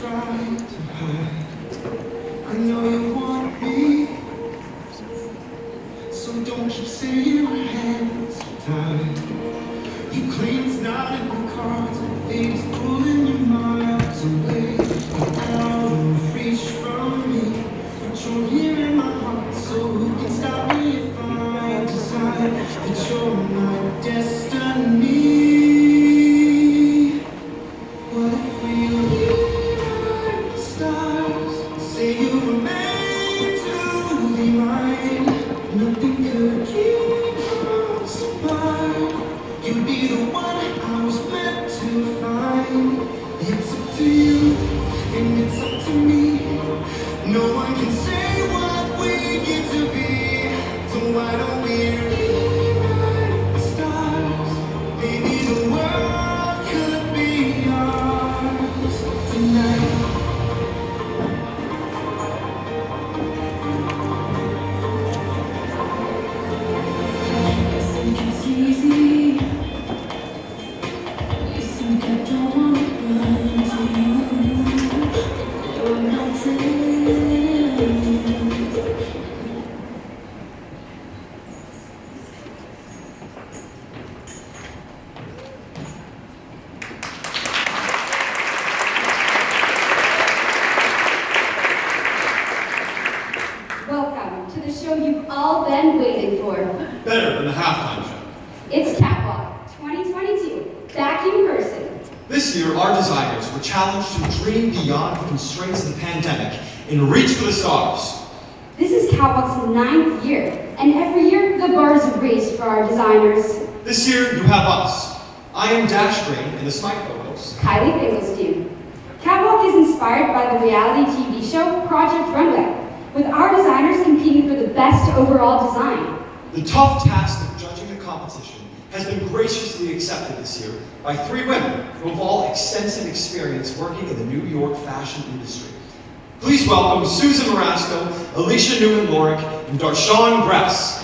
try to hide. I know you want me, so don't you say your hands are tied. You claim it's not in the cards, and fate is pulling you miles away. You're out of reach from me, but you're here in my heart, so who can stop me if I decide that you're my destiny? What if we rewrite the stars? Say you were made to be mine. Nothing could keep us apart. You'd be the one I was meant to find. It's up to you, and it's up to me. No one can say what we get to be. So why don't we rewrite the stars? Maybe the world could be ours tonight. Think it's easy. You think I don't wanna run to you. You're nothing. Welcome to the show you've all been waiting for. Better than the halftime show. It's Catwalk 2022, back in person. This year, our designers were challenged to dream beyond the constraints of the pandemic and reach for the stars. This is Catwalk's 9th year, and every year the bar is raised for our designers. This year, you have us. I am Dash Green, and this is my co-host. Kylie Finkelstein. Catwalk is inspired by the reality TV show Project Runway, with our designers competing for the best overall design. The tough task of judging the competition has been graciously accepted this year by 3 women who have all extensive experience working in the New York fashion industry. Please welcome Susan Marasco, Alicia Newman-Lorick, and Darshan Gress.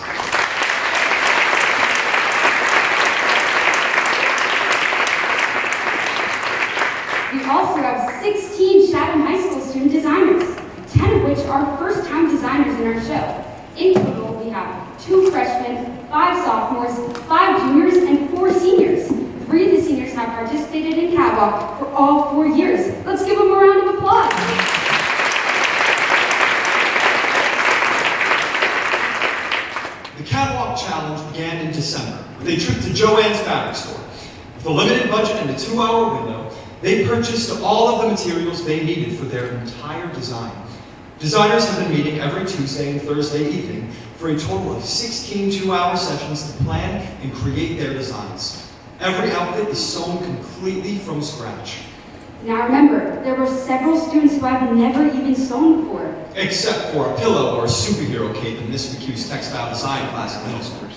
We also have 16 Chatham High School student designers, 10 of which are first-time designers in our show. In total, we have 2 freshmen, 5 sophomores, 5 juniors, and 4 seniors. 3 of the seniors have participated in Catwalk for all 4 years. Let's give them a round of applause. The Catwalk Challenge began in December with a trip to Joann's fabric store. With a limited budget and a 2-hour window, they purchased all of the materials they needed for their entire design. Designers have been meeting every Tuesday and Thursday evening for a total of 16 2-hour sessions to plan and create their designs. Every outfit is sewn completely from scratch. Now remember, there were several students who have never even sewn before. Except for a pillow or a superhero cape in Miss McHugh's textile design class at middle school.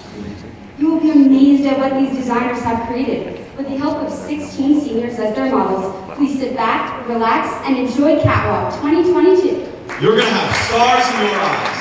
You will be amazed at what these designers have created. With the help of 16 seniors as their models, please sit back, relax, and enjoy Catwalk 2022. You're gonna have stars in your eyes.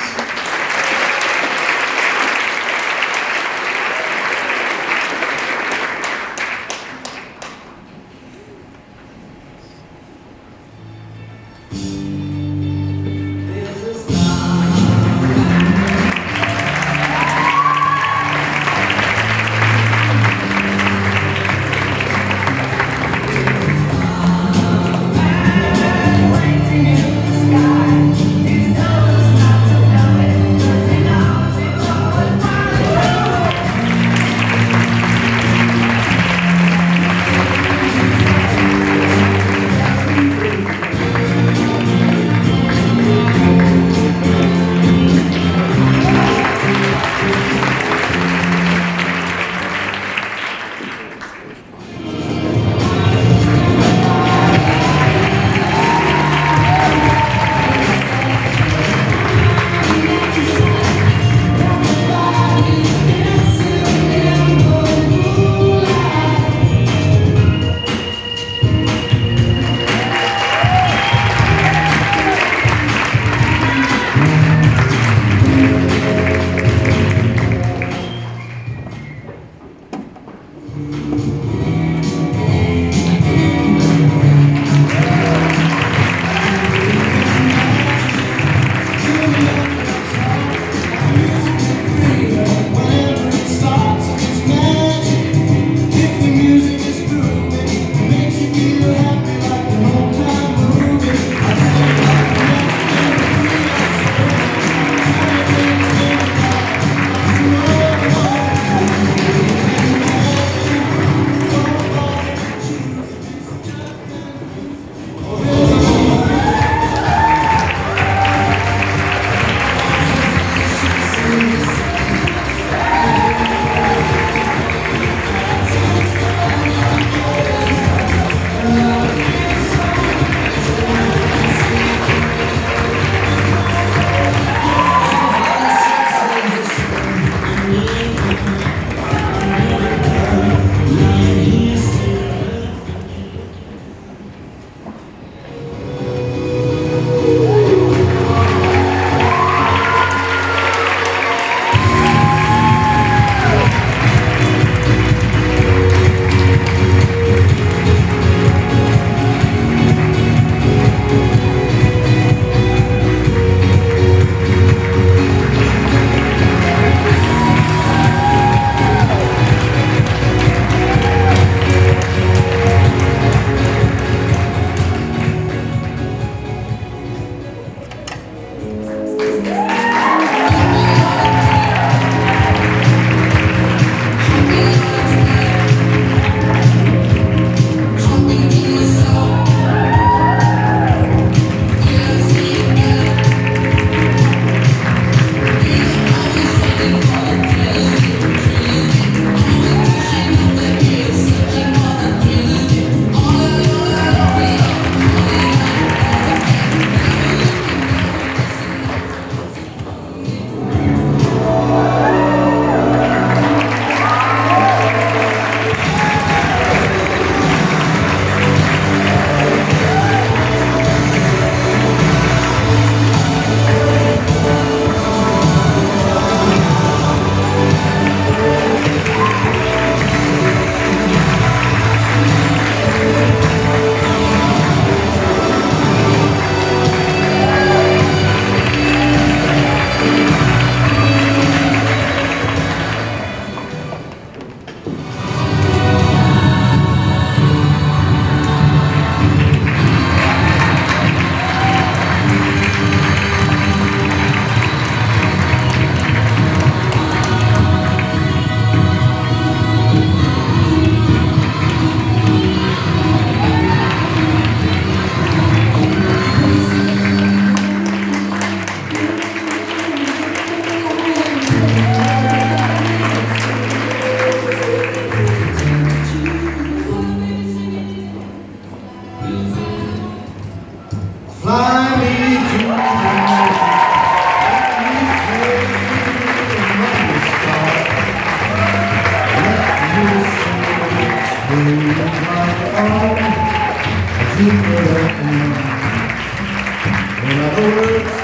In other words,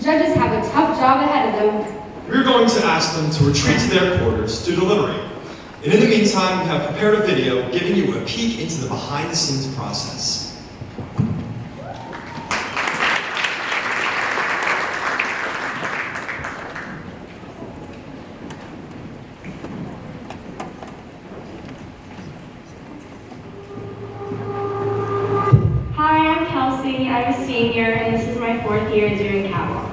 judges have a tough job ahead of them. We're going to ask them to retreat to their quarters to deliberate. And in the meantime, we have prepared a video giving you a peek into the behind-the-scenes process. Hi, I'm Kelsey. I'm a senior, and this is my 4th year doing catwalk.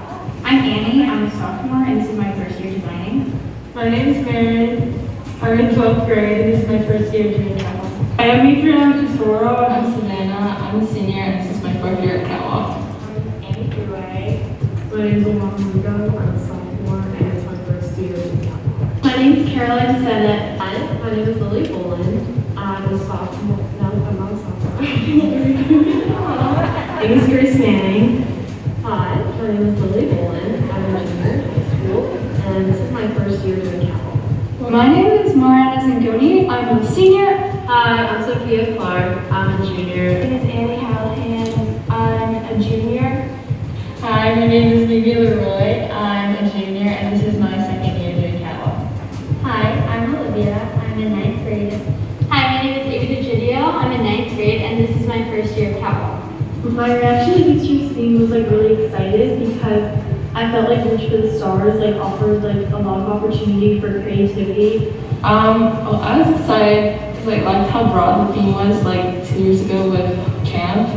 I'm Annie. I'm a sophomore, and this is my first year designing. My name is Mary. I'm in 12th grade, and this is my first year doing catwalk. I am Adriana Tesoro. I'm Savannah. I'm a senior, and this is my 4th year at catwalk. I'm Annie Goulet. My name is Alana Lugo. I'm a sophomore, and it's my first year doing catwalk. My name is Caroline Sennett. My name is Lily Boland. I'm a sophomore. No, I'm not a sophomore. My name is Grace Manning. Hi, my name is Lily Boland. I'm a junior in high school, and this is my first year doing catwalk. My name is Mariana Zangoni. I'm a senior. Hi, I'm Sophia Clark. I'm a junior. My name is Annie Hallahan. I'm a junior. Hi, my name is Vivi Leroy. I'm a junior, and this is my 2nd year doing catwalk. Hi, I'm Olivia. I'm in 9th grade. Hi, my name is Ava DeGidio. I'm in 9th grade, and this is my first year of catwalk. My reaction to this year's theme was really excited because I felt like Reach for the Stars offered a lot of opportunity for creativity. Well, I was excited because I liked how broad the theme was 2 years ago with camp,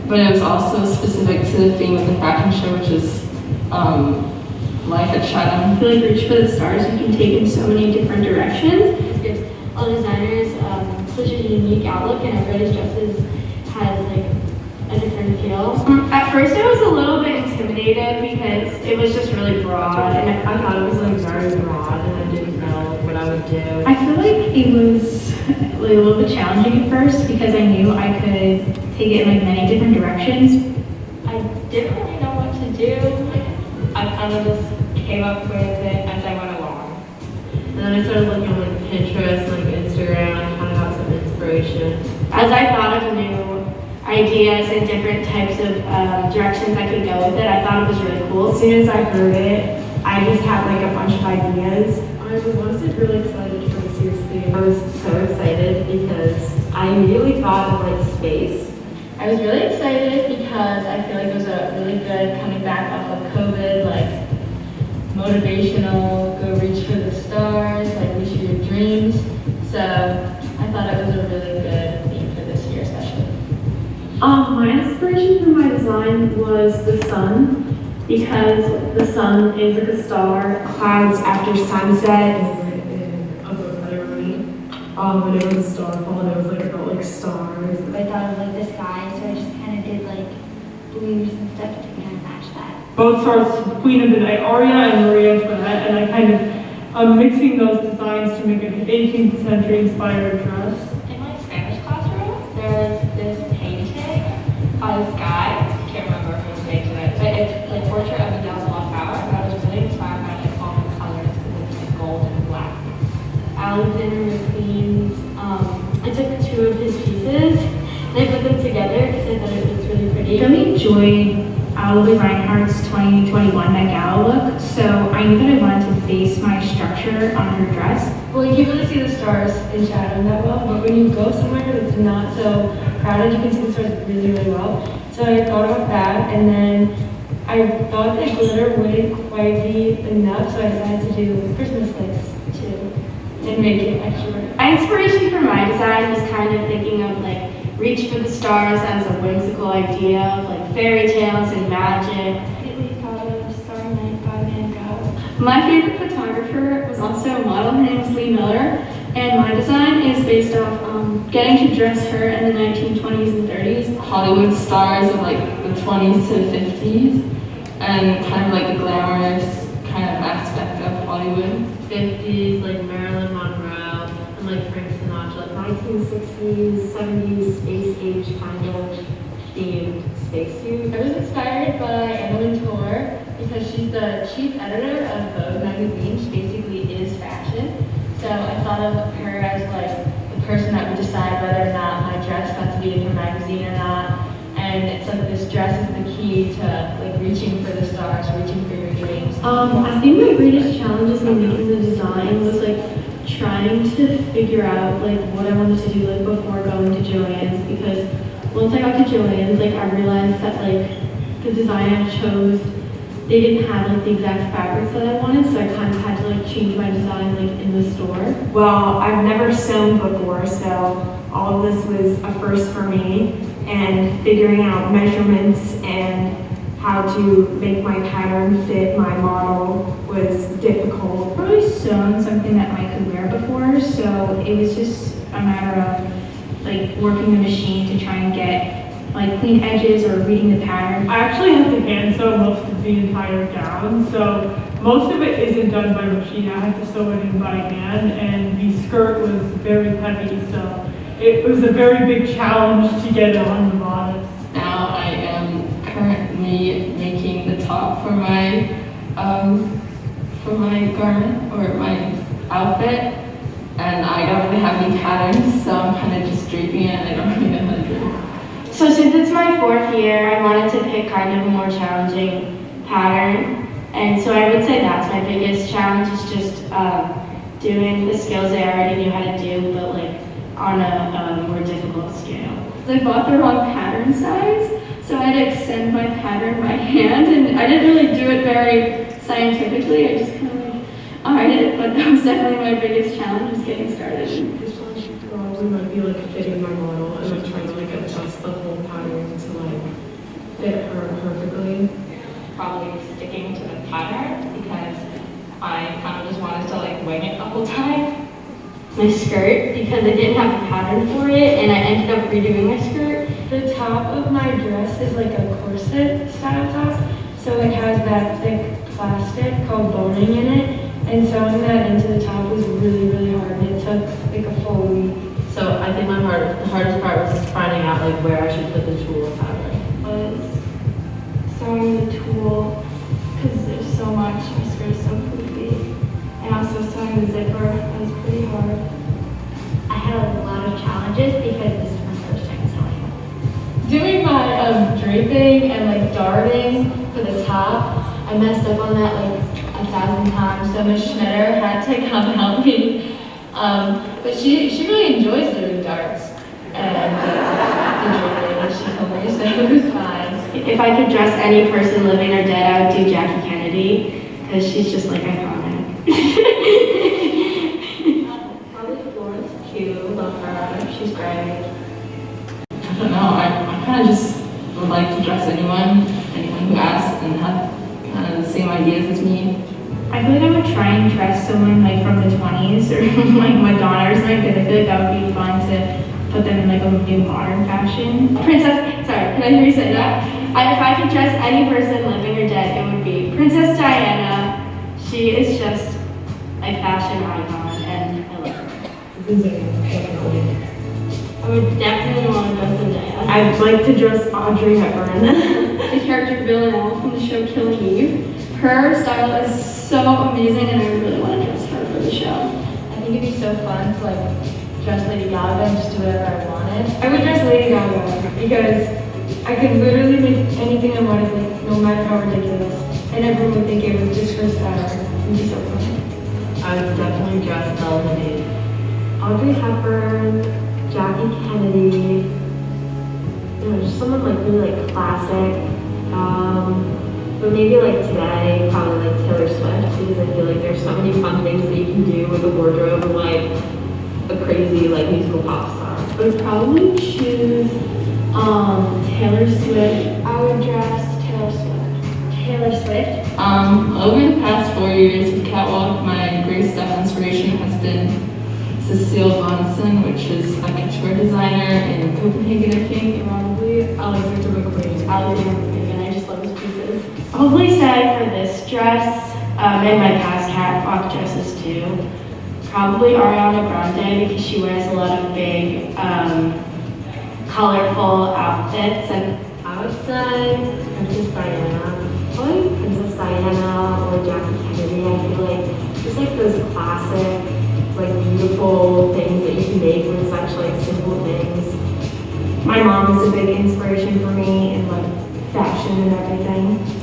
but it was also specific to the theme of the fashion show, which is life at Chatham. I feel like Reach for the Stars you can take in so many different directions. It gives all designers such a unique outlook, and everybody's dresses has a different feel. At first, I was a little bit intimidated because it was just really broad, and I thought it was very broad, and I didn't know what I would do. I feel like it was like a little bit challenging at first because I knew I could take it in like many different directions. I didn't really know what to do. I kind of just came up with it as I went along. And then I started looking on like Pinterest, like Instagram, and kind of got some inspiration. As I thought of new ideas and different types of directions I could go with it, I thought it was really cool. As soon as I heard it, I just had like a bunch of ideas. I was honestly really excited for this year's theme. I was so excited because I immediately thought of like space. I was really excited because I feel like it was a really good coming back off of COVID, like motivational, go reach for the stars, like reach for your dreams. So I thought it was a really good theme for this year especially. My inspiration for my design was the sun, because the sun is like a star. Clouds after sunset. And it was starfall and it was like about like stars. I thought of like the sky, so I just kind of did like blues and stuff to kind of match that. Both stars, Queen of the Night, Aria and Marie Antoinette, and I kind of mixing those designs to make an 18th century inspired dress. In my Spanish classroom, there was this painting by this guy. I can't remember who was painted it, but it's like portrait of Miguel Power. And I was really inspired by like all the colors because it's like gold and black. Alexander McQueen's. I took two of his pieces and I put them together because I thought it was really pretty. I really enjoyed Aurelie Reinhardt's 2021 Met Gala look, so I knew that I wanted to base my structure on her dress. Well, you can't really see the stars in shadow that well, but when you go somewhere that's not so crowded, you can see the stars really, really well. So I thought about that, and then I thought that glitter wouldn't quite be enough, so I decided to do Christmas lights too, and make it extra. My inspiration for my design was kind of thinking of like reach for the stars as a whimsical idea of like fairy tales and magic. Completely thought of Starry Night by Van Gogh. My favorite photographer was also a model. Her name is Lee Miller, and my design is based off getting to dress her in the 1920s and 30s. Hollywood stars of like the 20s to 50s, and kind of like the glamorous kind of aspect of Hollywood. 50s, like Marilyn Monroe, and like Frank Sinatra, like 1960s, 70s space age kind of themed spacesuit. I was inspired by Emily Tour because she's the chief editor of Vogue magazine. She basically is fashion. So I thought of her as like the person that would decide whether or not my dress got to be in her magazine or not. And it's like this dress is the key to like reaching for the stars, reaching for your dreams. I think my greatest challenges in making the design was like trying to figure out like what I wanted to do like before going to Joann's, because once I got to Joann's, like I realized that like the design I chose, they didn't have like the exact fabrics that I wanted, so I kind of had to like change my design like in the store. Well, I've never sewn before, so all of this was a first for me, and figuring out measurements and how to make my pattern fit my model was difficult. I've probably sewn something that Mike could wear before, so it was just a matter of like working the machine to try and get like clean edges or reading the pattern. I actually have to hand sew most of the entire gown, so most of it isn't done by machine. I had to sew it in by hand, and the skirt was very heavy, so it was a very big challenge to get it on the bodice. Now I am currently making the top for my garment or my outfit, and I don't really have any patterns, so I'm kind of just draping it, and I don't really know how to do it. So since it's my fourth year, I wanted to pick kind of a more challenging pattern. And so I would say that's my biggest challenge, is just doing the skills I already knew how to do, but like on a more difficult scale. I bought the wrong pattern size, so I had to extend my pattern by hand, and I didn't really do it very scientifically. I just kind of like arted it, but that was definitely my biggest challenge, was getting started. This one probably might be like fitting my model, and I'm trying to like adjust the whole pattern to like fit her perfectly. Probably sticking to the pattern because I kind of just wanted to like wing it the whole time. My skirt, because I didn't have a pattern for it, and I ended up redoing my skirt. The top of my dress is like a corset style top, so it has that thick plastic called boning in it, and sewing that into the top was really, really hard. It took like a out like where I should put the tool and pattern. Was sewing the tool because there's so much. My skirt is so poofy. And also sewing the zipper was pretty hard. I had a lot of challenges because this is my first time sewing. Doing my draping and like darting for the top, I messed up on that like 1,000 times. So Miss Schmitter had to come help me. But she really enjoys doing darts and the draping, and she told me, so it was fine. If I could dress any person, living or dead, I would do Jackie Kennedy because she's just like iconic. Probably Florence Pugh, love her. She's great. I don't know, I kind of just would like to dress anyone who asks and have kind of the same ideas as me. I feel like I would try and dress someone like from the 20s or like Madonna or something because I feel like that would be fun to put them in like a new modern fashion. Princess, sorry, can I hear you say that? If I could dress any person living or dead, it would be Princess Diana. She is just a fashion icon and I love her. I would definitely want to dress Zendaya. I'd like to dress Audrey Hepburn. The character Villanelle from the show Killing Eve. Her style is so amazing and I really want to dress her for the show. I think it'd be so fun to like dress Lady Gaga and just do whatever I wanted. I would dress Lady Gaga because I could literally make anything I wanted, like no matter how ridiculous, and everyone would think it was just her style. It'd be so fun. I would definitely dress Belle Hadid. Audrey Hepburn, Jackie Kennedy, just someone like really like classic. But maybe like today, probably like Taylor Swift, because I feel like there's so many fun things that you can do with a wardrobe of like a crazy like musical pop star. I would probably choose Taylor Swift. I would dress Taylor Swift. Taylor Swift. Over the past 4 years with Catwalk, my greatest step inspiration has been Cecile Vonson, which is a couture designer in Copenhagen, I think. Probably Alexander McQueen. Alexander McQueen. I just love his pieces. Hopefully say for this dress, and my past catwalk dresses too. Probably Ariana Grande because she wears a lot of big, colorful outfits. And I would say Princess Diana. Probably Princess Diana or Jackie Kennedy. I feel like just like those classic, like beautiful things that you can make with such like simple things. My mom is a big inspiration for me in like fashion and everything.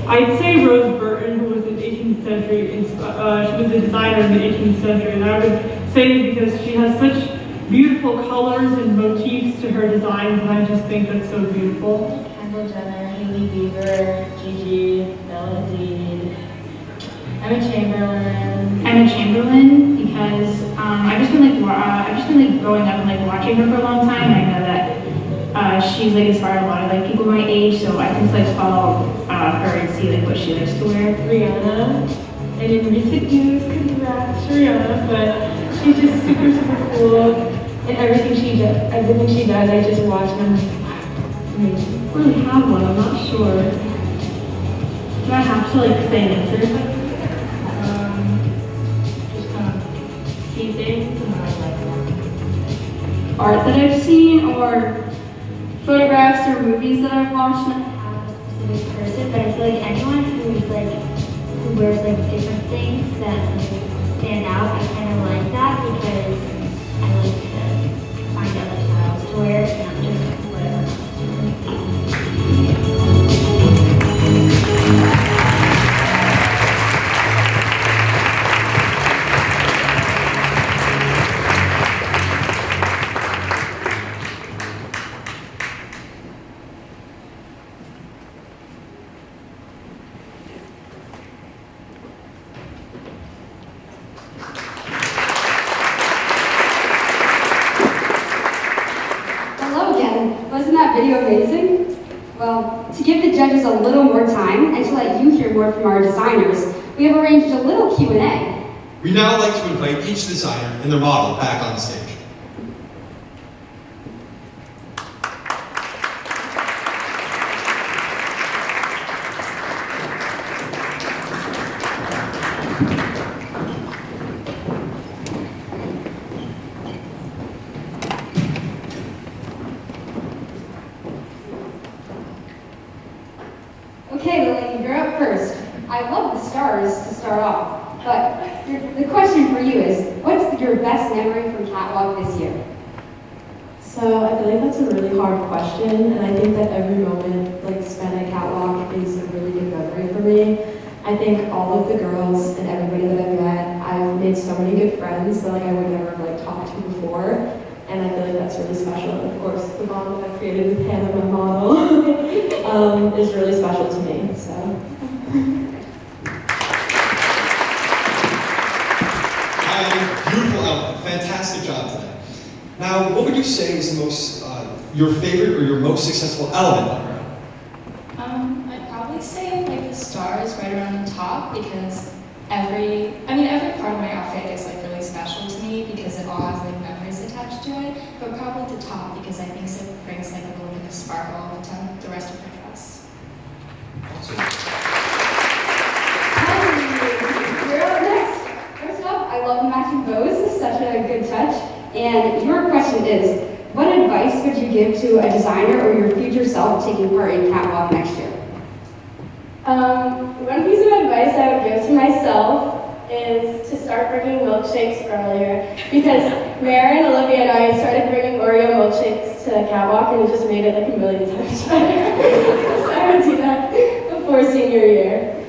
I'd say Rose Burton, who was an 18th century, she was a designer in the 18th century, and I would say because she has such beautiful colors and motifs to her designs, and I just think that's so beautiful. Kendall Jenner, Hailey Bieber, Gigi, Bella Hadid, Emma Chamberlain. Emma Chamberlain because I've just been growing up and like watching her for a long time. And I know that she's like inspired a lot of like people my age, so I can like follow her and see like what she likes to wear. Rihanna, and in recent news, congrats to Rihanna, but she's just super, super cool, and everything she does, I just watch and I'm like, wow, it's amazing. I don't really have one, I'm not sure. Do I have to like say an answer? Just kind of See things? and I like that. Art that I've seen or photographs or movies that I've watched. Have a specific person, but I feel like anyone who wears like different things that like, stand out, I kind of like that because I like to find other styles to wear, not just whatever. Hello again. Wasn't that video amazing? Well, to give the judges a little more time and to let you hear more from our designers, we have arranged a little Q&A. We now like to invite each designer and their model back on stage. Okay, Lily, you're up first. I love the stars to start off, but the question for you is, what's your best memory from Catwalk this year? So I feel like that's a really hard question, and I think that every moment like spent at Catwalk is a really good memory for me. I think all of the girls and everybody that I've met, I've made so many good friends that like I would never have like talked to before, and I feel like that's really special. And of course, the bond that I've created with Hannah, my model, is really special to me. So. Beautiful outfit, fantastic job today. Now, what would you say is the most, your favorite or your most successful element of your outfit? I'd probably say like the stars right around the top because every part of my outfit is like really special to me because it all has like memories attached to it. But probably the top because I think it brings like a little bit of sparkle to the rest of the dress. Awesome. Hi, you're up next. First up, I love the matching bows. It's such a good touch. And your question is, what advice would you give to a designer or your future self taking part in Catwalk next year? One piece of advice I would give to myself is to start bringing milkshakes earlier because Maren, Olivia, and I started bringing Oreo milkshakes to Catwalk and it just made it like a million times better. So I would do that before senior year.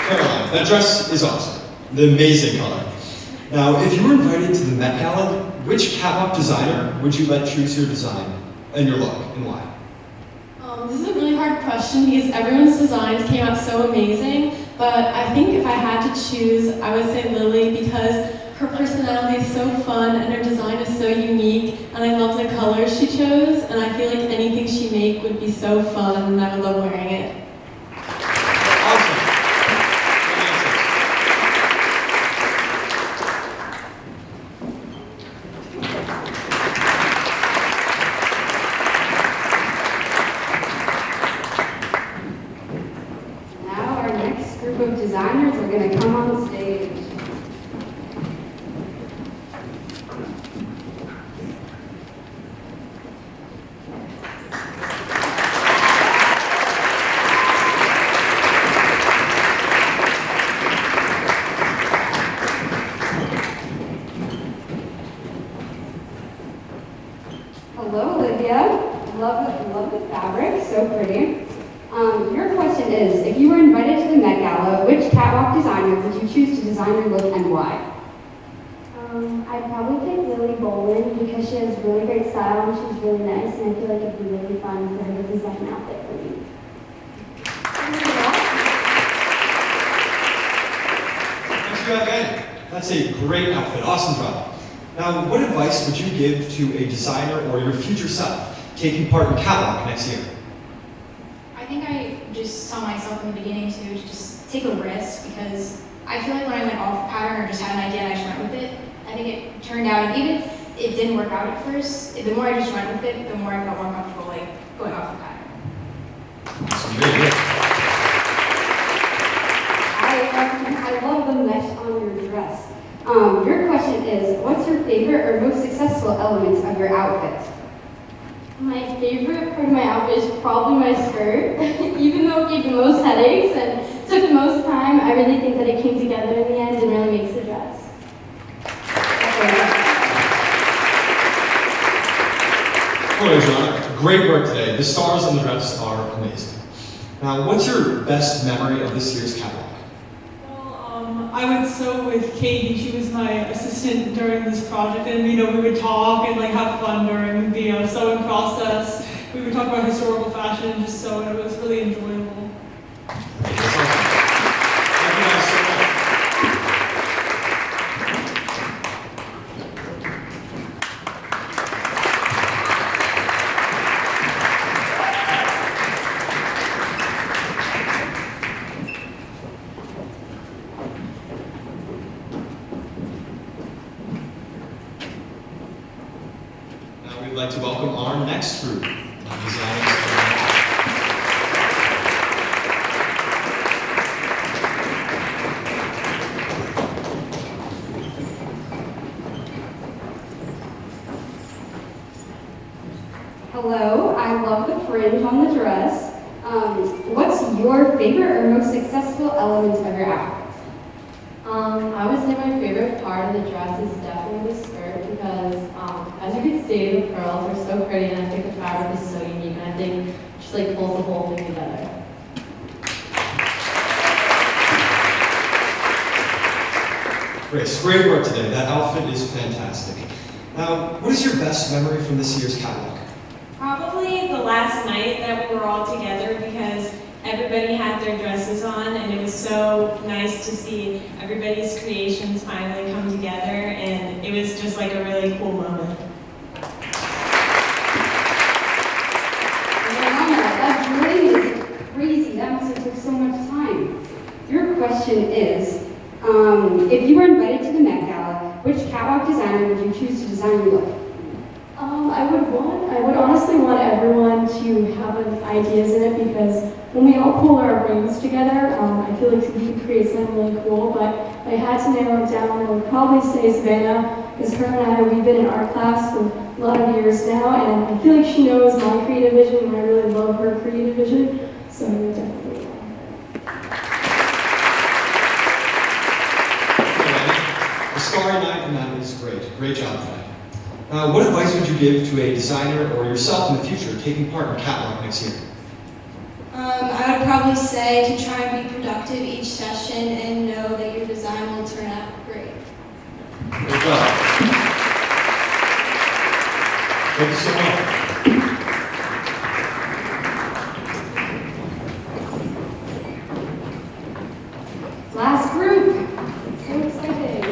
Caroline, that dress is awesome. The amazing color. Now, if you were invited to the Met Gala, which Catwalk designer would you let choose your design and your look, and why? This is a really hard question because everyone's designs came out so amazing, but I think if I had to choose, I would say Lily because her personality is so fun and her design is so unique, and I love the colors she chose, and I feel like anything she make would be so fun and I would love wearing it. Awesome. Good answers. Now our next group of designers are going to come on stage. Hello, Olivia. Love the fabric, so pretty. Your question is, if you were invited to the Met Gala, which Catwalk designer would you choose to design your look and why? I'd probably pick Lily Boland because she has really great style and she's really nice and I feel like it'd be really fun for her to design an outfit for me. Thanks for that, Ben. That's a great outfit. Awesome job. Now, what advice would you give to a designer or your future self taking part in Catwalk next year? I think I just saw myself in the beginning to just take a risk because I feel like when I went off pattern or just had an idea and I just went with it, I think it turned out, and even if it didn't work out at first, the more I just went with it, the more I felt more comfortable like going off the pattern. Awesome. Very good. I love the mesh on your dress. Your question is, what's your favorite or most successful elements of your outfit? My favorite part of my outfit is probably my skirt. Even though it gave the most headaches and took the most time, I really think that it came together in the end and really makes the dress. Well, Adriana, great work today. The stars on the dress are amazing. Now, what's your best memory of this year's Catwalk? Well, I would sew with Katie. She was my assistant during this project, and we would talk and like have fun during the sewing process. We would talk about historical fashion and just sew, and it was really enjoyable. Thank you guys so much. Now we'd like to welcome our next group of designers. Hello, I love the fringe on the dress. What's your favorite or most successful element of your outfit? I would say my favorite part of the dress is definitely the skirt because, as you can see, the pearls are so pretty and I think the fabric is so unique and I think it just like pulls the whole thing together. Grace, great work today. That outfit is fantastic. Now, what is your best memory from this year's catwalk? Probably the last night that we were all together because everybody had their dresses on and it was so nice to see everybody's creations finally come together and it was just like a really cool moment. That really is crazy. That must have took so much time. Your question is, if you were invited to the Met Gala, which catwalk designer would you choose to design your look? I would honestly want everyone to have ideas in it because when we all pull our brains together, I feel like we can create something really cool, but if I had to narrow it down, I would probably say Savannah, because her and I, we've been in art class for a lot of years now, and I feel like she knows my creative vision, and I really love her creative vision, so I would definitely want her. A starry night, and that is great. Great job today. What advice would you give to a designer or yourself in the future taking part in catwalk next year? I would probably say to try and be productive each session and know that your design will turn out great. Great job. Thank you so much. Last group. So exciting.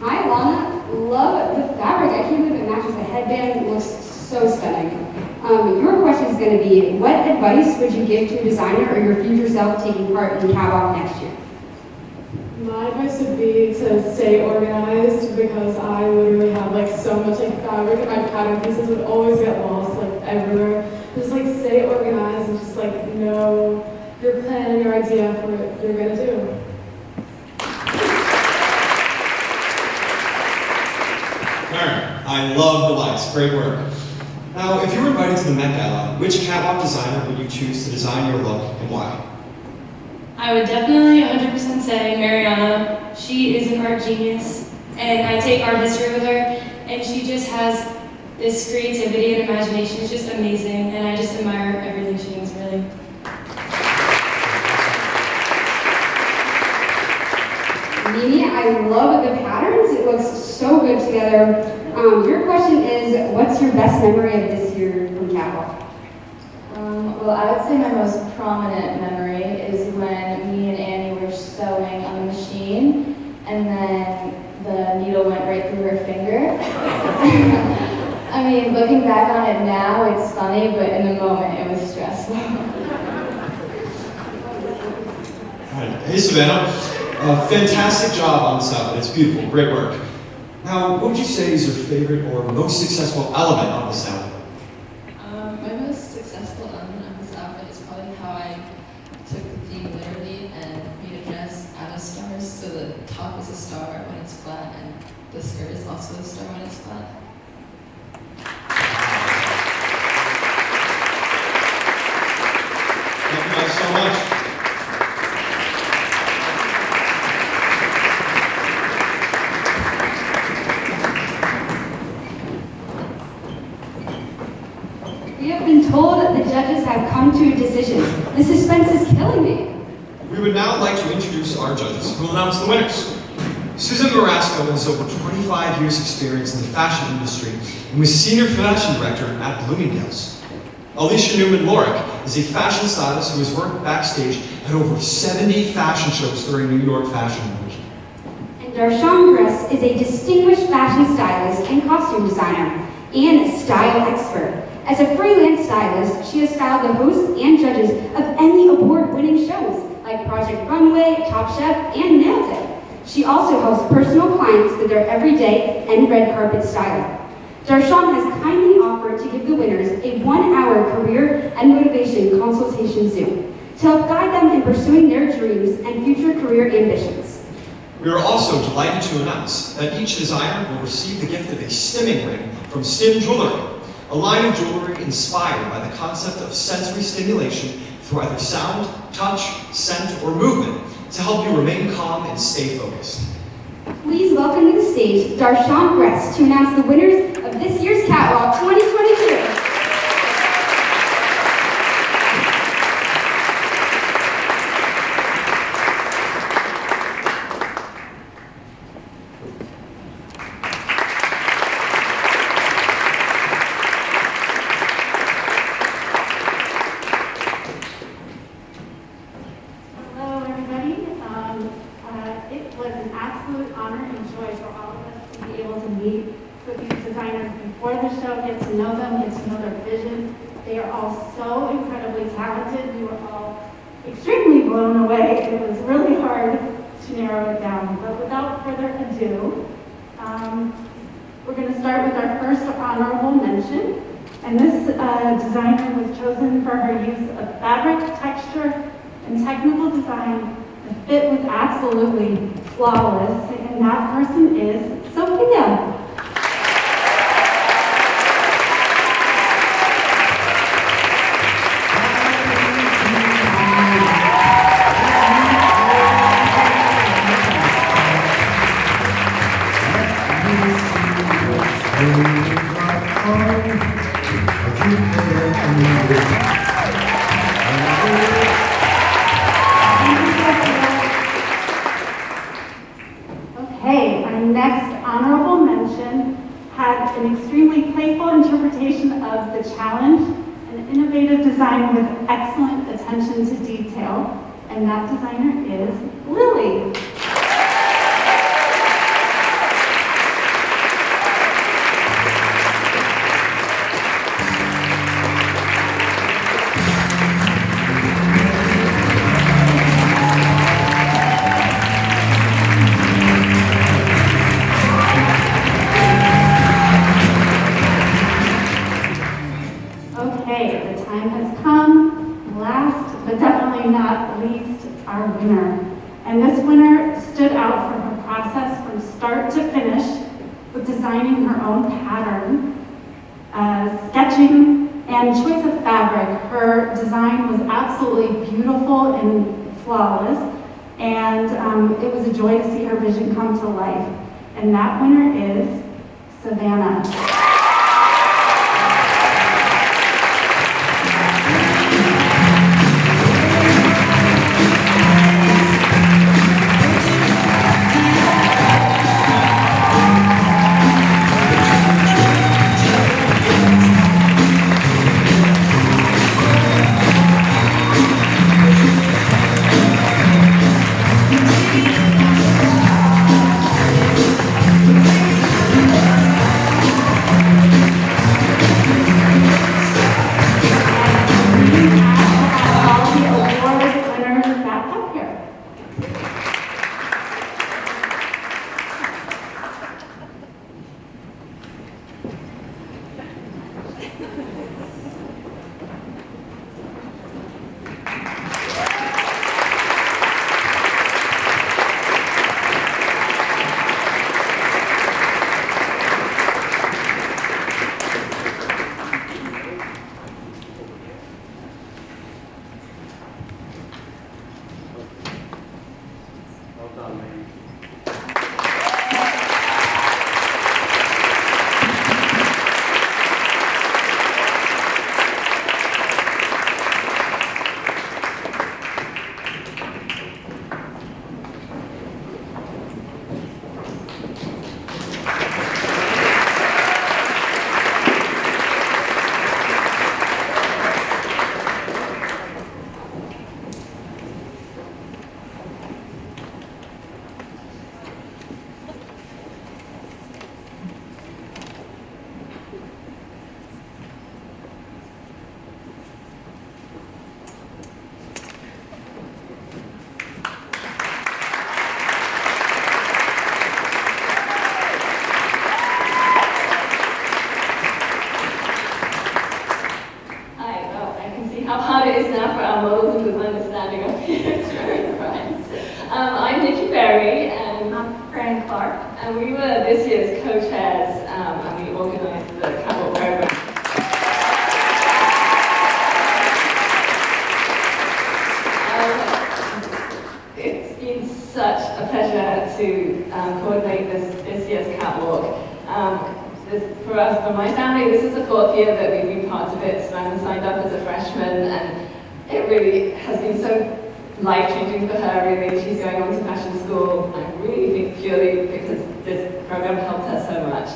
Hi, Lana. Love the fabric. I can't believe it matches the headband. It looks so stunning. Your question is going to be, what advice would you give to a designer or your future self taking part in catwalk next year? My advice would be to stay organized because I literally have like so much like fabric and my pattern pieces would always get lost like everywhere. Just like stay organized and just like know your plan and your idea for what you're gonna do. Karen, I love the lights. Great work. Now, if you were invited to the Met Gala, which catwalk designer would you choose to design your look and why? I would definitely 100% say Mariana. She is an art genius, and I take art history with her, and she just has this creativity and imagination. It's just amazing, and I just admire everything she does, really. Mimi, I love the patterns. It looks so good together. Your question is, what's your best memory of this year from catwalk? Well, I would say my most prominent memory is when me and Annie were sewing on the machine, and then the needle went right through her finger. I mean, looking back on it now, it's funny, but in the moment, it was stressful. All right. Hey, Savannah. Fantastic job on this outfit. It's beautiful. Great work. Now, what would you say is your favorite or most successful element of this outfit? My most successful element of this outfit is probably how I took the theme literally and made a dress out of stars. So the top is a star when it's flat, and the skirt is also a star when it's flat. Thank you guys so much. We have been told that the judges have come to a decision. The suspense is killing me. We would now like to introduce our judges, who will announce the winners. Susan Marasco has over 25 years' experience in the fashion industry and was Senior Fashion Director at Bloomingdale's. Alicia Newman-Lorick is a fashion stylist who has worked backstage at over 70 fashion shows during New York Fashion Week. And Darshan Gress is a distinguished fashion stylist and costume designer and style expert. As a freelance stylist, she has styled the hosts and judges of Emmy Award-winning shows like like Project Runway, Top Chef, and Nailed It. She also helps personal clients with their everyday and red carpet styling. Darshan has kindly offered to give the winners a 1-hour career and motivation consultation Zoom to help guide them in pursuing their dreams and future career ambitions. We are also delighted to announce that each designer will receive the gift of a stimming ring from Stim Jewelry, a line of jewelry inspired by the concept of sensory stimulation through either sound, touch, scent, or movement to help you remain calm and stay focused. Please welcome to the stage Darshan Gress to announce the winners of this year's Catwalk 2022. Hello, everybody. It was an absolute honor and joy for all of us to be able to meet with these designers before the show, get to know them, get to know their vision. They are all so incredibly talented. We were all extremely blown away. It was really hard to narrow it down. But without further ado, we're going to start with our first honorable mention. And this designer was chosen for her use of fabric, texture, and technical design. The fit was absolutely flawless, and that person is Sophia. Okay, our next honorable mention had an extremely playful interpretation of the challenge, an innovative design with excellent attention to detail, and that designer is Lily. Okay, the time has come. Last, but definitely not least, our winner. And this winner stood out for her process from start to finish with designing her own pattern, sketching, and choice of fabric. Her design was absolutely beautiful and flawless, and it was a joy to see her vision come to life. And that winner is Savannah. And we were this year's co-chairs, and we organized the catwalk program. It's been such a pleasure to coordinate this year's catwalk. For us, for my family, this is the 4th year that we've been part of it. Savannah signed up as a freshman, and it really has been so life-changing for her, really. She's going on to fashion school, I really think purely because this program helped her so much.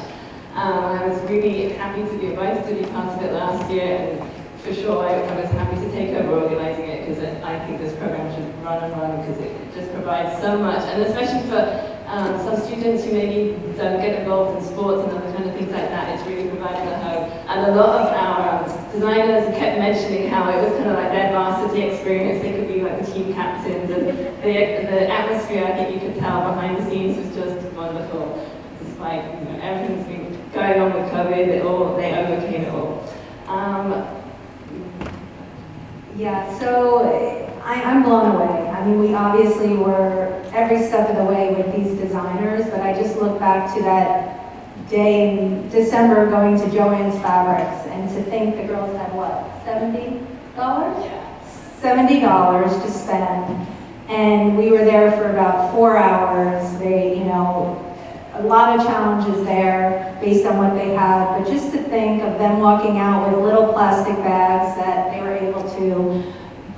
I was really happy to be invited to be part of it last year, and for sure I was happy to take over organizing it because I think this program should run and run because it just provides so much, and especially for some students who maybe don't get involved in sports and other kind of things like that, it's really provided a home. And a lot of our designers kept mentioning how it was kind of like their varsity experience. They could be like the team captains, and the atmosphere, I think you could tell behind the scenes was just wonderful. Despite everything's been going on with COVID, they overcame it all. Yeah, so I'm blown away. I mean, we obviously were every step of the way with these designers, but I just look back to that day in December going to Joann's Fabrics, and to think the girls had what, $70? Yeah. $70 to spend, and we were there for about 4 hours. They, a lot of challenges there based on what they had, but just to think of them walking out with little plastic bags that they were able to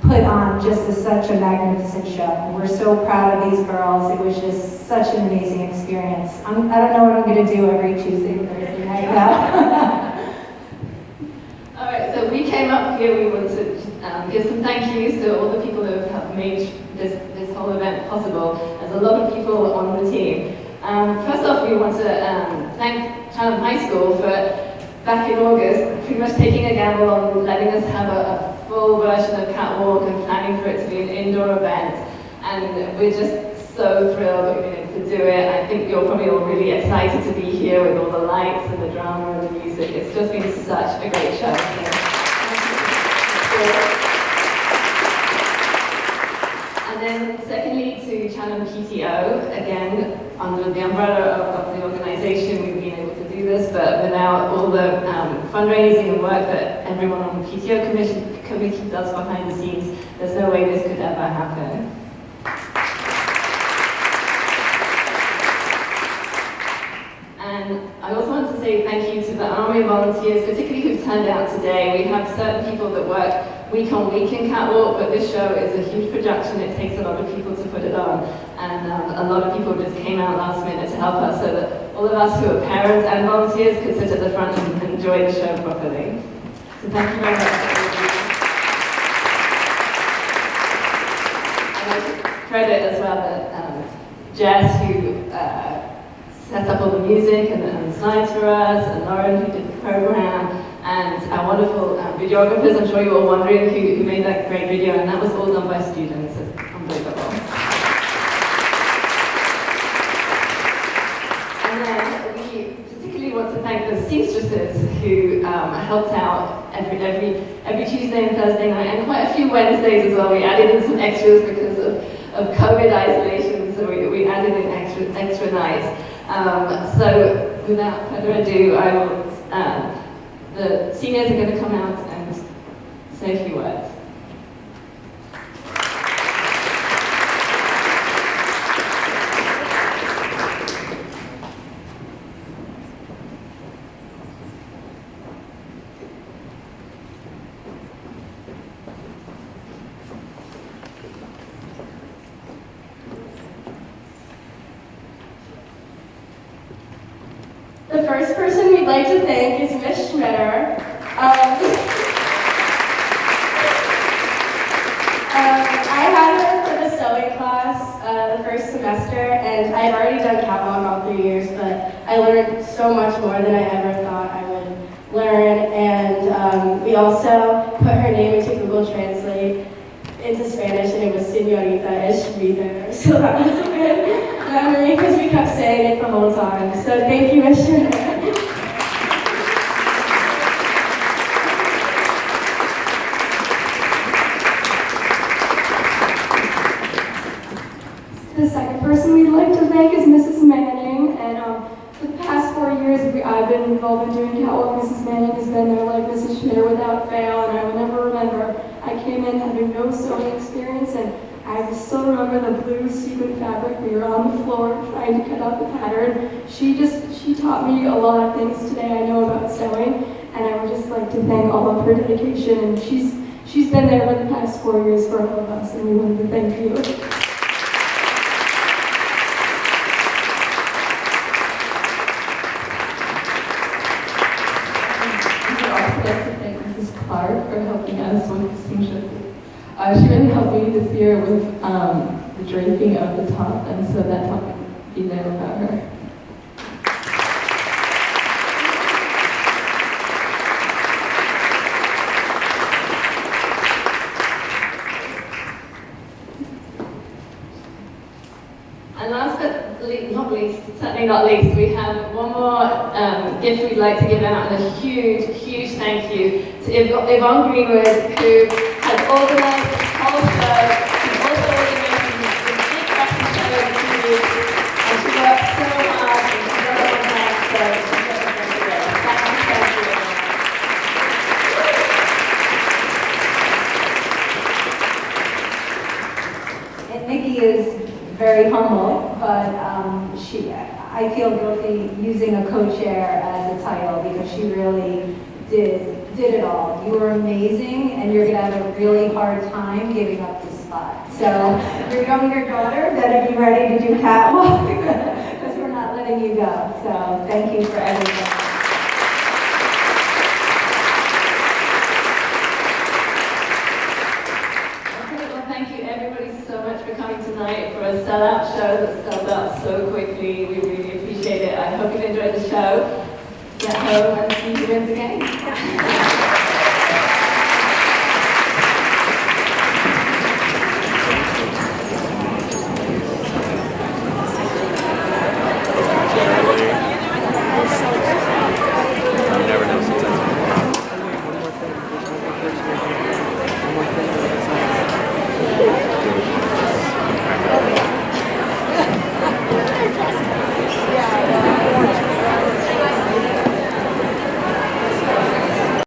put on just such a magnificent show. We're so proud of these girls. It was just such an amazing experience. I don't know what I'm going to do every Tuesday and Thursday night now. All right, so we came up here, we want to give some thank yous to all the people who have made this whole event possible. There's a lot of people on the team. First off, we want to thank Chatham High School for, back in August, pretty much taking a gamble on letting us have a full version of Catwalk and planning for it to be an indoor event. And we're just so thrilled that we've been able to do it. I think you're probably all really excited to be here with all the lights and the drama and the music. It's just been such a great show. And then secondly, to Chatham PTO, again, under the umbrella of the organization, we've been able to do this, but without all the fundraising and work that everyone on the PTO committee does behind the scenes, there's no way this could ever happen. And I also want to say thank you to the Army volunteers, particularly who've turned out today. We have certain people that work week on week in Catwalk, but this show is a huge production. It takes a lot of people to put it on. And a lot of people just came out last minute to help us so that all of us who are parents and volunteers could sit at the front and enjoy the show properly. So thank you very much. I'd like to credit as well that Jess, who set up all the music and the slides for us, and Lauren, who did the program, and our wonderful videographers. I'm sure you're all wondering who made that great video, and that was all done by students. It's unbelievable. And then we particularly want to thank the seamstresses who helped out every Tuesday and Thursday night, and quite a few Wednesdays as well. We added in some extras because of COVID isolation, so we added in extra nights. So without further ado, the seniors are going to come out and say a few words. The first person we'd like to thank is Miss Schmitter. I had her for the sewing class the first semester, and I had already done catwalk all 3 years, but I learned so much more than I ever thought I would learn. And we also put her name into Google Translate into Spanish, and it was Señorita Eschmider. So that was a good memory because we kept saying it the whole time. So thank you, Miss Schmitter. The second person we'd like to thank is Mrs. Manning, and been there like Mrs. Schmitter without fail, and I will never remember. I came in having no sewing experience, and I still remember the blue sequin fabric. We were on the floor trying to cut out the pattern. She taught me a lot of things today I know about sewing, and I would just like to thank all of her dedication. And she's been there for the past 4 years for all of us, and we wanted to thank you. I'd like to thank Mrs. Clark for helping us with the seamstress. She really helped me this year with the draping of the top, and so that top would be there without her. And last but not least, certainly not least, we have one more gift we'd like to give out, and a huge, huge thank you to Yvonne Greenwood, who has organised this whole show, and also organising this big fashion show in 2 weeks, and she worked so hard, and she got it on there, so she's got it together. Thank you. And Nikki is very humble, but I feel guilty using a co-chair as a title because she really did it all. You were amazing, and you're gonna have a really hard time giving up the spot. So your younger daughter better be ready to do catwalk because we're not letting you go. So thank you for everything. Thank you everybody so much for coming tonight for a sellout show that sold out so quickly. We really appreciate it. I hope you enjoyed the show. Get home and see you once again.